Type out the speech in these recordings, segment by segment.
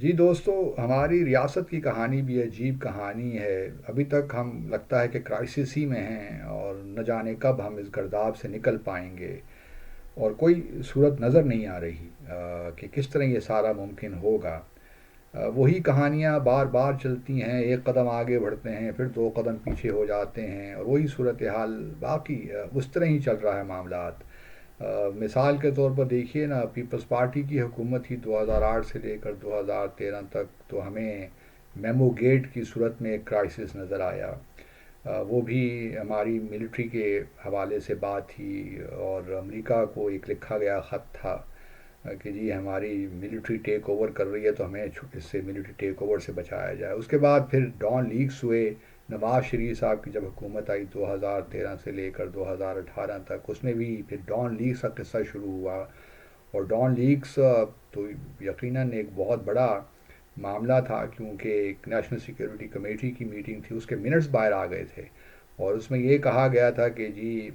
جی دوستو، ہماری ریاست کی کہانی بھی عجیب کہانی ہے۔ ابھی تک ہم لگتا ہے کہ کرائسس ہی میں ہیں اور نہ جانے کب ہم اس گرداب سے نکل پائیں گے، اور کوئی صورت نظر نہیں آ رہی کہ کس طرح یہ سارا ممکن ہوگا۔ وہی کہانیاں بار بار چلتی ہیں، ایک قدم آگے بڑھتے ہیں پھر دو قدم پیچھے ہو جاتے ہیں، اور وہی صورتحال باقی اس طرح ہی چل رہا ہے معاملات۔ مثال کے طور پر دیکھیے نا، پیپلز پارٹی کی حکومت ہی 2008 سے لے کر 2013 تک تو ہمیں میمو گیٹ کی صورت میں ایک کرائسس نظر آیا۔ وہ بھی ہماری ملٹری کے حوالے سے بات تھی، اور امریکہ کو ایک لکھا گیا خط تھا کہ جی ہماری ملٹری ٹیک اوور کر رہی ہے تو ہمیں اس سے ملٹری ٹیک اوور سے بچایا جائے۔ اس کے بعد پھر ڈان لیکس ہوئے۔ نواز شریف صاحب کی جب حکومت آئی 2013 سے لے کر 2018 تک، اس میں بھی پھر ڈان لیکس کا قصہ شروع ہوا، اور ڈان لیکس تو یقیناً ایک بہت بڑا معاملہ تھا، کیونکہ ایک نیشنل سیکیورٹی کمیٹی کی میٹنگ تھی، اس کے منٹس باہر آ گئے تھے، اور اس میں یہ کہا گیا تھا کہ جی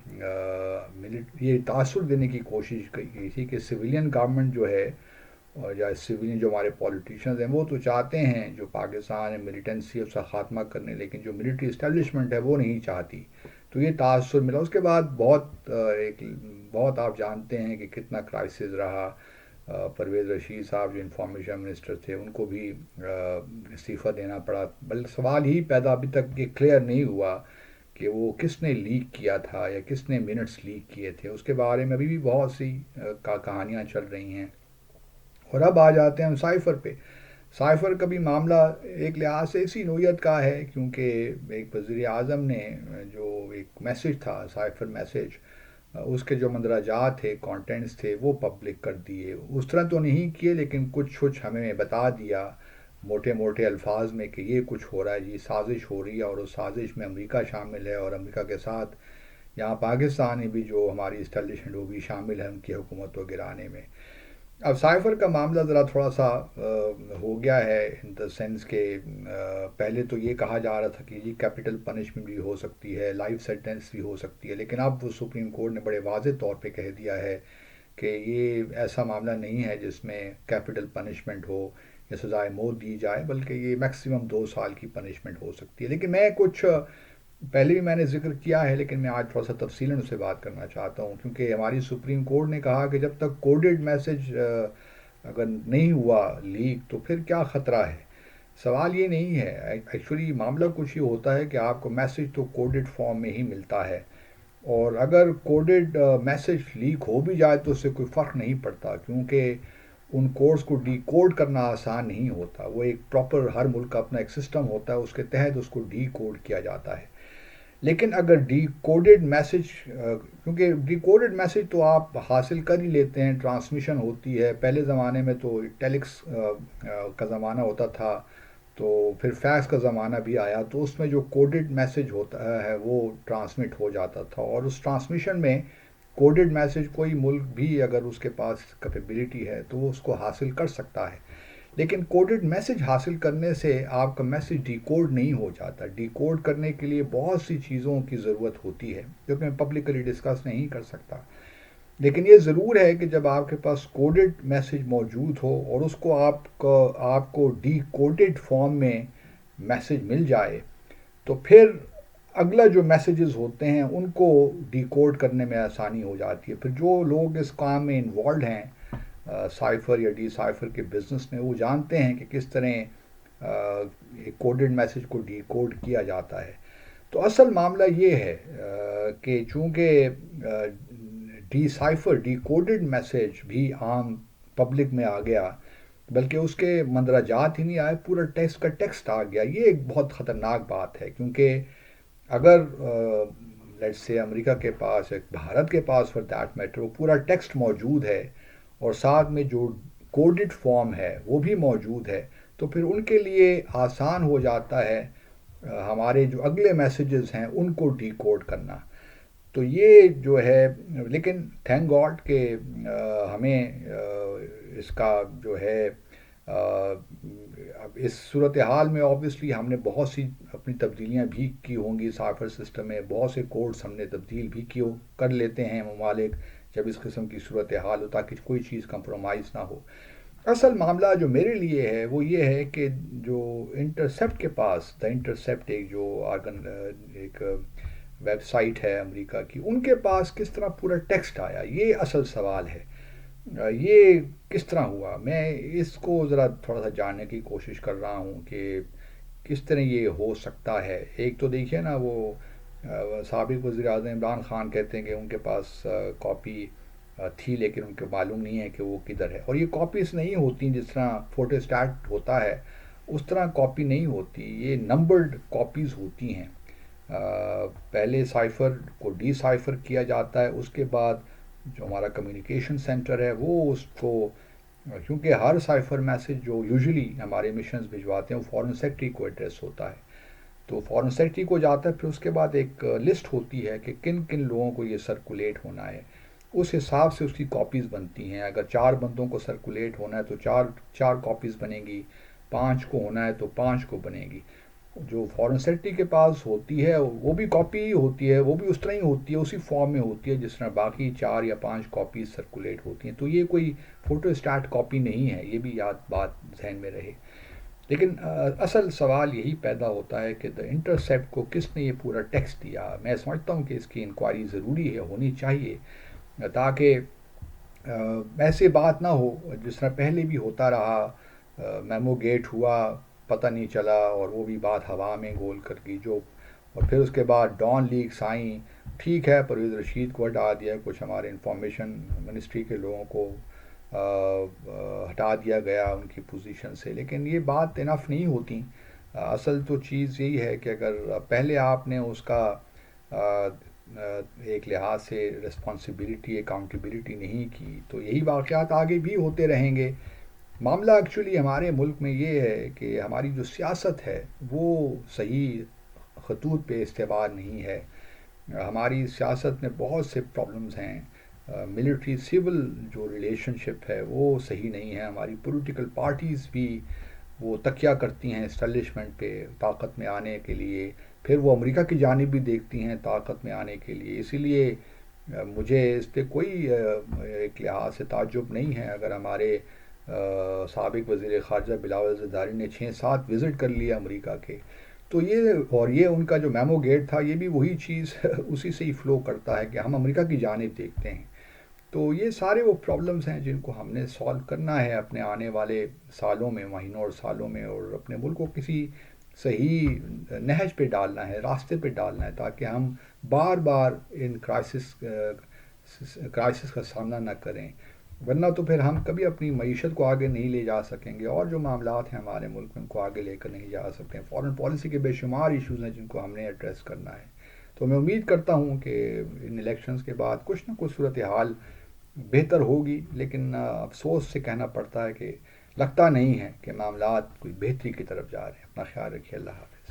یہ تاثر دینے کی کوشش کی گئی تھی کہ سویلین گورنمنٹ جو ہے، اور یا سویلین جو ہمارے پولیٹیشنز ہیں وہ تو چاہتے ہیں جو پاکستان ہے ملیٹنسی اس کا خاتمہ کرنے، لیکن جو ملٹری اسٹیبلشمنٹ ہے وہ نہیں چاہتی۔ تو یہ تاثر ملا۔ اس کے بعد بہت آپ جانتے ہیں کہ کتنا کرائسس رہا۔ پرویز رشید صاحب جو انفارمیشن منسٹر تھے ان کو بھی استعفیٰ دینا پڑا، بلکہ سوال ہی پیدا ابھی تک یہ کلیئر نہیں ہوا کہ وہ کس نے لیک کیا تھا یا کس نے منٹس لیک کیے تھے۔ اس کے بارے میں ابھی بھی بہت سی کہانیاں چل رہی ہیں۔ اور اب آ جاتے ہیں ہم سائفر پہ۔ سائفر کا بھی معاملہ ایک لحاظ سے اسی نوعیت کا ہے، کیونکہ ایک وزیر اعظم نے جو ایک میسج تھا سائفر میسج، اس کے جو مندرجات تھے، کانٹینٹس تھے، وہ پبلک کر دیے۔ اس طرح تو نہیں کیے لیکن کچھ ہمیں بتا دیا موٹے موٹے الفاظ میں کہ یہ کچھ ہو رہا ہے، یہ سازش ہو رہی ہے، اور اس سازش میں امریکہ شامل ہے، اور امریکہ کے ساتھ یہاں پاکستان بھی جو ہماری اسٹیبلشمنٹ وہ بھی شامل ہے ان کی حکومت کو گرانے میں۔ اب سائفر کا معاملہ ذرا تھوڑا سا ہو گیا ہے ان دا سینس کہ پہلے تو یہ کہا جا رہا تھا کہ یہ کیپٹل پنشمنٹ بھی ہو سکتی ہے، لائف سینٹنس بھی ہو سکتی ہے، لیکن اب وہ سپریم کورٹ نے بڑے واضح طور پہ کہہ دیا ہے کہ یہ ایسا معاملہ نہیں ہے جس میں کیپٹل پنشمنٹ ہو یا سزائے موت دی جائے، بلکہ یہ میکسیمم 2 سال کی پنشمنٹ ہو سکتی ہے۔ لیکن میں کچھ پہلے بھی میں نے ذکر کیا ہے، لیکن میں آج تھوڑا سا تفصیلاً اس سے بات کرنا چاہتا ہوں، کیونکہ ہماری سپریم کورٹ نے کہا کہ جب تک کوڈڈ میسج اگر نہیں ہوا لیک تو پھر کیا خطرہ ہے۔ سوال یہ نہیں ہے، ایکچولی معاملہ کچھ یہ ہوتا ہے کہ آپ کو میسج تو کوڈڈ فارم میں ہی ملتا ہے، اور اگر کوڈڈ میسج لیک ہو بھی جائے تو اس سے کوئی فرق نہیں پڑتا، کیونکہ ان کوڈز کو ڈی کوڈ کرنا آسان نہیں ہوتا۔ وہ ایک پراپر، ہر ملک کا اپنا ایک سسٹم ہوتا ہے، اس کے تحت اس کو ڈی کوڈ کیا جاتا ہے۔ لیکن اگر ڈی کوڈڈ میسج، کیونکہ ڈی کوڈڈ میسج تو آپ حاصل کر ہی لیتے ہیں، ٹرانسمیشن ہوتی ہے۔ پہلے زمانے میں تو ٹیلکس کا زمانہ ہوتا تھا، تو پھر فیکس کا زمانہ بھی آیا، تو اس میں جو کوڈڈ میسج ہوتا ہے وہ ٹرانسمٹ ہو جاتا تھا، اور اس ٹرانسمیشن میں کوڈڈ میسج کوئی ملک بھی اگر اس کے پاس کیپیبلٹی ہے تو وہ اس کو حاصل کر سکتا ہے۔ لیکن کوڈڈ میسج حاصل کرنے سے آپ کا میسج ڈی کوڈ نہیں ہو جاتا۔ ڈی کوڈ کرنے کے لیے بہت سی چیزوں کی ضرورت ہوتی ہے جو کہ میں پبلکلی ڈسکس نہیں کر سکتا، لیکن یہ ضرور ہے کہ جب آپ کے پاس کوڈڈ میسج موجود ہو اور اس کو آپ کو ڈی کوڈڈ فارم میں میسج مل جائے، تو پھر اگلا جو میسیجز ہوتے ہیں ان کو ڈی کوڈ کرنے میں آسانی ہو جاتی ہے۔ پھر جو لوگ اس کام میں انوالوڈ ہیں، سائفر یا ڈی سائفر کے بزنس میں، وہ جانتے ہیں کہ کس طرح کوڈڈ میسج کو ڈی کوڈ کیا جاتا ہے۔ تو اصل معاملہ یہ ہے کہ چونکہ D cipher, D coded message بھی عام پبلک میں آ گیا، بلکہ اس کے مندرجات ہی نہیں آئے، پورا ٹیکسٹ کا ٹیکسٹ آ گیا۔ یہ ایک بہت خطرناک بات ہے، کیونکہ اگر لیٹس سے امریکہ کے پاس، ایک بھارت کے پاس فار دیٹ میٹر، وہ پورا ٹیکسٹ موجود ہے اور ساتھ میں جو کوڈڈ فارم ہے وہ بھی موجود ہے، تو پھر ان کے لیے آسان ہو جاتا ہے ہمارے جو اگلے میسیجز ہیں ان کو ڈی کوڈ کرنا۔ تو یہ جو ہے، لیکن تھینک گاڈ کہ ہمیں اس کا جو ہے اب اس صورتحال میں آبویسلی ہم نے بہت سی اپنی تبدیلیاں بھی کی ہوں گی سافٹ ویئر سسٹم میں، بہت سے کوڈز ہم نے تبدیل بھی کر لیتے ہیں ممالک جب اس قسم کی صورتحال ہو، تاکہ کوئی چیز کمپرومائز نہ ہو۔ اصل معاملہ جو میرے لیے ہے وہ یہ ہے کہ جو انٹرسیپٹ کے پاس، دا انٹرسیپٹ ایک جو ایک ویب سائٹ ہے امریکہ کی، ان کے پاس کس طرح پورا ٹیکسٹ آیا، یہ اصل سوال ہے۔ یہ کس طرح ہوا، میں اس کو ذرا تھوڑا سا جاننے کی کوشش کر رہا ہوں کہ کس طرح یہ ہو سکتا ہے۔ ایک تو دیکھیے نا وہ سابق وزیر اعظم عمران خان کہتے ہیں کہ ان کے پاس کاپی تھی، لیکن ان کو معلوم نہیں ہے کہ وہ کدھر ہے، اور یہ کاپیز نہیں ہوتی جس طرح فوٹو اسٹیٹ ہوتا ہے اس طرح کاپی نہیں ہوتی، یہ نمبرڈ کاپیز ہوتی ہیں۔ پہلے سائفر کو ڈی سائفر کیا جاتا ہے، اس کے بعد جو ہمارا کمیونیکیشن سینٹر ہے وہ اس کو، کیونکہ ہر سائفر میسج جو یوزلی ہمارے مشنز بھجواتے ہیں وہ فورن سیکٹری کو ایڈریس ہوتا ہے، تو فورن سیکٹری کو جاتا ہے، پھر اس کے بعد ایک لسٹ ہوتی ہے کہ کن کن لوگوں کو یہ سرکولیٹ ہونا ہے، اس حساب سے اس کی کاپیز بنتی ہیں۔ اگر 4 بندوں کو سرکولیٹ ہونا ہے تو چار چار کاپیز بنے گی، 5 کو ہونا ہے تو 5 کو بنے گی۔ جو فورن سیکٹری کے پاس ہوتی ہے وہ بھی کاپی ہی ہوتی ہے، وہ بھی اس طرح ہی ہوتی ہے، اسی فارم میں ہوتی ہے جس طرح باقی 4 یا 5 کاپیز سرکولیٹ ہوتی ہیں، تو یہ کوئی فوٹو اسٹیٹ کاپی نہیں ہے، یہ بھی یاد بات ذہن میں رہے۔ لیکن اصل سوال یہی پیدا ہوتا ہے کہ دا انٹرسیپٹ کو کس نے یہ پورا ٹیکسٹ دیا۔ میں سمجھتا ہوں کہ اس کی انکوائری ضروری ہے، ہونی چاہیے، تاکہ ایسے بات نہ ہو جس طرح پہلے بھی ہوتا رہا، میمو گیٹ ہوا، پتہ نہیں چلا، اور وہ بھی بات ہوا میں گول کر گئی جو، اور پھر اس کے بعد ڈان لیکس آئیں، ٹھیک ہے پرویز رشید کو ہٹا دیا، کچھ ہمارے انفارمیشن منسٹری کے لوگوں کو ہٹا دیا گیا ان کی پوزیشن سے، لیکن یہ بات انف نہیں ہوتی۔ اصل تو چیز یہی ہے کہ اگر پہلے آپ نے اس کا ایک لحاظ سے رسپانسبلٹی اکاؤنٹیبلٹی نہیں کی تو یہی واقعات آگے بھی ہوتے رہیں گے۔ معاملہ ایکچولی ہمارے ملک میں یہ ہے کہ ہماری جو سیاست ہے وہ صحیح خطوط پہ استوار نہیں ہے، ہماری سیاست میں بہت سے پرابلمز ہیں، ملٹری سول جو ریلیشن شپ ہے وہ صحیح نہیں ہے، ہماری پولیٹیکل پارٹیز بھی وہ تکیہ کرتی ہیں اسٹیبلشمنٹ پہ طاقت میں آنے کے لیے، پھر وہ امریکہ کی جانب بھی دیکھتی ہیں طاقت میں آنے کے لیے، اسی لیے مجھے اس پہ کوئی ایک لحاظ سے تعجب نہیں ہے اگر ہمارے سابق وزیر خارجہ بلاول زرداری نے 6-7 وزٹ کر لیا امریکہ کے، تو یہ اور یہ ان کا جو میمو گیٹ تھا یہ بھی وہی چیز اسی سے ہی فلو کرتا ہے کہ ہم امریکہ کی جانب دیکھتے ہیں۔ تو یہ سارے وہ پرابلمز ہیں جن کو ہم نے سالو کرنا ہے اپنے آنے والے سالوں میں، مہینوں اور سالوں میں، اور اپنے ملک کو کسی صحیح نہج پہ ڈالنا ہے، راستے پہ ڈالنا ہے، تاکہ ہم بار بار ان کرائسس کا سامنا نہ کریں، ورنہ تو پھر ہم کبھی اپنی معیشت کو آگے نہیں لے جا سکیں گے، اور جو معاملات ہیں ہمارے ملک میں ان کو آگے لے کر نہیں جا سکتے ہیں۔ فارن پالیسی کے بے شمار ایشوز ہیں جن کو ہم نے ایڈریس کرنا ہے، تو میں امید کرتا ہوں کہ ان الیکشنز کے بعد کچھ نہ کچھ صورتحال بہتر ہوگی، لیکن افسوس سے کہنا پڑتا ہے کہ لگتا نہیں ہے کہ معاملات کوئی بہتری کی طرف جا رہے ہیں۔ اپنا خیال رکھیے، اللہ حافظ۔